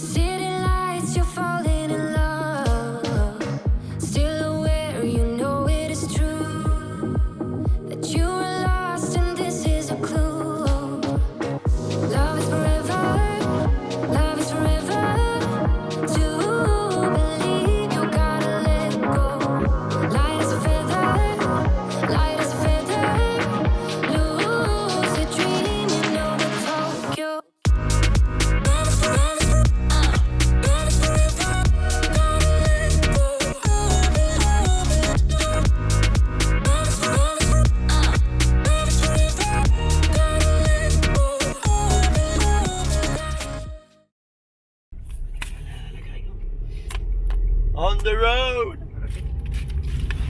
city lights, you're falling in love. Still aware, you know it is true that you are lost and this is a clue. Love is forever, love is forever. To believe you gotta let go. Light as a feather, light as a feather. Lucid dreaming over Tokyo. On the road.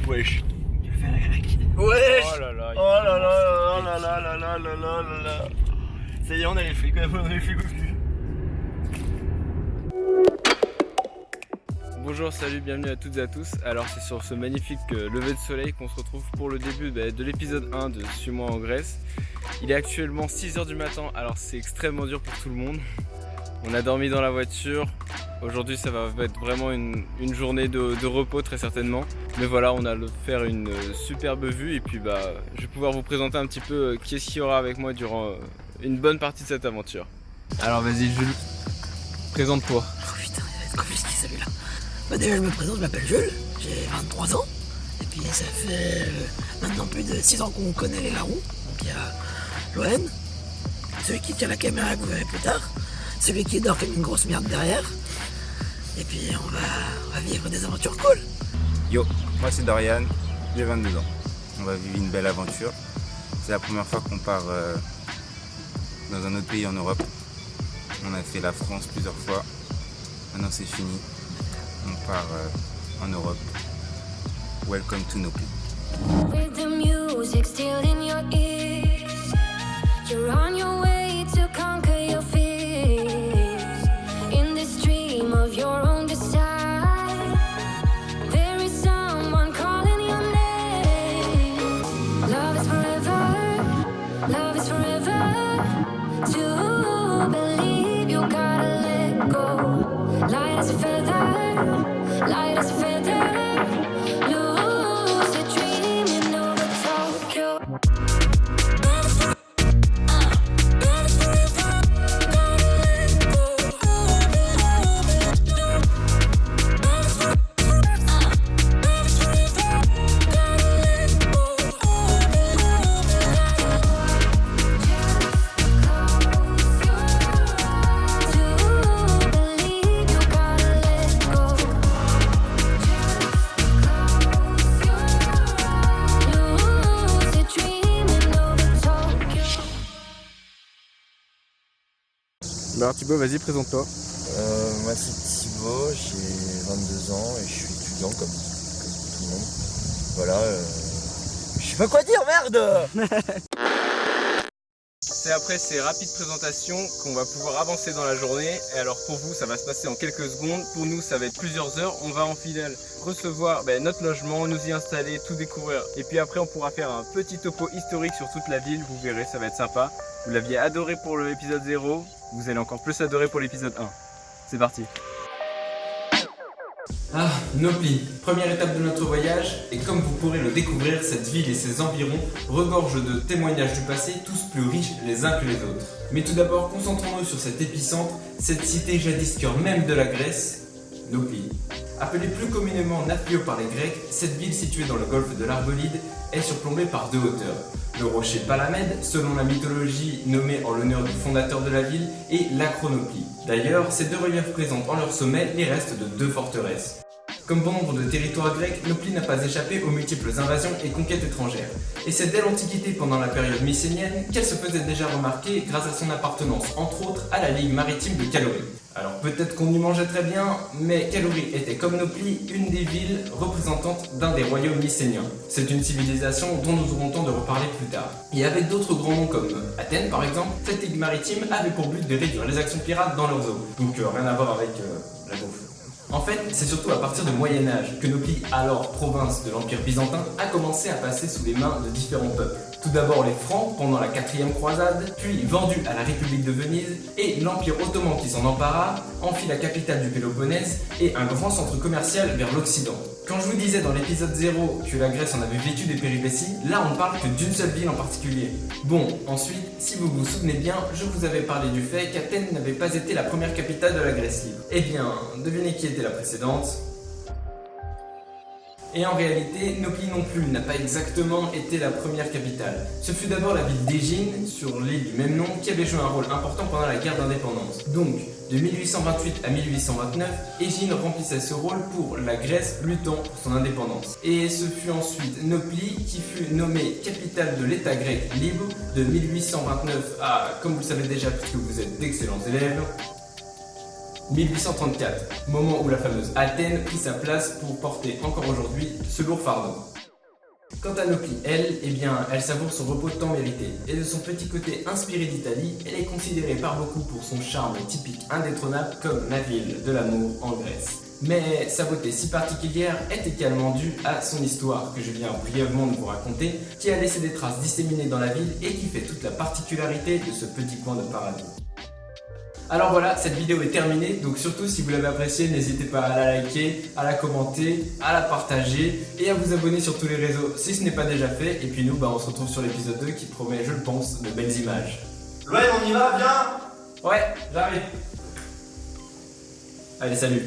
Wesh. Tu vas faire la grecque. Wesh. Oh là là, Oh là là là là là là là là là là. Ça y est, on a les flics, on a les flics au cul. Bonjour, salut, bienvenue à toutes et à tous. Alors c'est sur ce magnifique lever de soleil qu'on se retrouve pour le début de l'épisode 1 de Suis-moi en Grèce. Il est actuellement 6h du matin, alors c'est extrêmement dur pour tout le monde. On a dormi dans la voiture. Aujourd'hui ça va être vraiment une journée de repos très certainement. Mais voilà, on a faire une superbe vue et puis je vais pouvoir vous présenter un petit peu qui est-ce qu'il y aura avec moi durant une bonne partie de cette aventure. Alors vas-y Jules, présente-toi. Oh putain, il va être confisqué celui-là. Bah déjà je me présente, je m'appelle Jules, j'ai 23 ans. Et puis ça fait maintenant plus de 6 ans qu'on connaît les larrons. Donc il y a Loen, celui qui tient la caméra que vous verrez plus tard, celui qui dort comme une grosse merde derrière. Et puis on va vivre des aventures cool. Yo, moi c'est Dorian, j'ai 22 ans. On va vivre une belle aventure. C'est la première fois qu'on part dans un autre pays en Europe. On a fait la France plusieurs fois. Maintenant c'est fini. On part en Europe. Welcome to Nopli. With the music still in your ears, you're on your way to conquer your fears. In this dream of your own design, there is someone calling your name. Love is forever, love is forever. To believe you gotta let go. Light as a feather, light as a feather. Lucid dreaming over Tokyo. Alors Thibaut, vas-y, présente-toi. Moi c'est Thibaut, j'ai 22 ans et je suis étudiant comme tout le monde. Voilà, je sais pas quoi dire, merde. C'est après ces rapides présentations qu'on va pouvoir avancer dans la journée. Et alors pour vous, ça va se passer en quelques secondes. Pour nous, ça va être plusieurs heures. On va en finale recevoir notre logement, nous y installer, tout découvrir. Et puis après, on pourra faire un petit topo historique sur toute la ville. Vous verrez, ça va être sympa. Vous l'aviez adoré pour l'épisode 0. Vous allez encore plus adorer pour l'épisode 1. C'est parti. Ah, Nopli, première étape de notre voyage, et comme vous pourrez le découvrir, cette ville et ses environs regorgent de témoignages du passé, tous plus riches les uns que les autres. Mais tout d'abord, concentrons-nous sur cet épicentre, cette cité jadis cœur même de la Grèce, Nopli. Appelée plus communément Nafplio par les Grecs, cette ville située dans le golfe de l'Argolide est surplombée par deux hauteurs. Le rocher Palamède, selon la mythologie nommé en l'honneur du fondateur de la ville, et l'Acronoplie. D'ailleurs, ces deux reliefs présentent en leur sommet les restes de deux forteresses. Comme bon nombre de territoires grecs, Nopli n'a pas échappé aux multiples invasions et conquêtes étrangères. Et c'est dès l'Antiquité, pendant la période mycénienne, qu'elle se faisait déjà remarquer grâce à son appartenance, entre autres, à la ligue maritime de Calorie. Alors peut-être qu'on y mangeait très bien, mais Calorie était comme Nopli, une des villes représentantes d'un des royaumes mycéniens. C'est une civilisation dont nous aurons le temps de reparler plus tard. Et avec d'autres grands noms comme Athènes par exemple, cette ligue maritime avait pour but de réduire les actions pirates dans leurs eaux. Donc rien à voir avec la bouffe. En fait, c'est surtout à partir du Moyen-Âge que Nopli, alors province de l'Empire byzantin, a commencé à passer sous les mains de différents peuples. Tout d'abord les Francs pendant la 4e croisade, puis vendus à la République de Venise, et l'Empire ottoman qui s'en empara, en fit la capitale du Péloponnèse et un grand centre commercial vers l'Occident. Quand je vous disais dans l'épisode 0 que la Grèce en avait vécu des péripéties, là on ne parle que d'une seule ville en particulier. Bon, ensuite, si vous vous souvenez bien, je vous avais parlé du fait qu'Athènes n'avait pas été la première capitale de la Grèce libre. Eh bien, devinez qui était la précédente? Et en réalité, Nauplie non plus n'a pas exactement été la première capitale. Ce fut d'abord la ville d'Égine, sur l'île du même nom, qui avait joué un rôle important pendant la guerre d'indépendance. Donc, de 1828 à 1829, Égine remplissait ce rôle pour la Grèce luttant pour son indépendance. Et ce fut ensuite Nauplie qui fut nommée capitale de l'État grec libre de 1829 à, comme vous le savez déjà puisque vous êtes d'excellents élèves, 1834, moment où la fameuse Athènes prit sa place pour porter encore aujourd'hui ce lourd fardeau. Quant à Nauplie, elle, eh bien, elle savoure son repos tant mérité, et de son petit côté inspiré d'Italie, elle est considérée par beaucoup pour son charme typique indétrônable comme la ville de l'amour en Grèce. Mais sa beauté si particulière est également due à son histoire, que je viens brièvement de vous raconter, qui a laissé des traces disséminées dans la ville et qui fait toute la particularité de ce petit coin de paradis. Alors voilà, cette vidéo est terminée, donc surtout si vous l'avez appréciée, n'hésitez pas à la liker, à la commenter, à la partager et à vous abonner sur tous les réseaux si ce n'est pas déjà fait. Et puis nous, on se retrouve sur l'épisode 2 qui promet, je le pense, de belles images. Ouais, on y va, viens. Ouais, j'arrive. Allez, salut.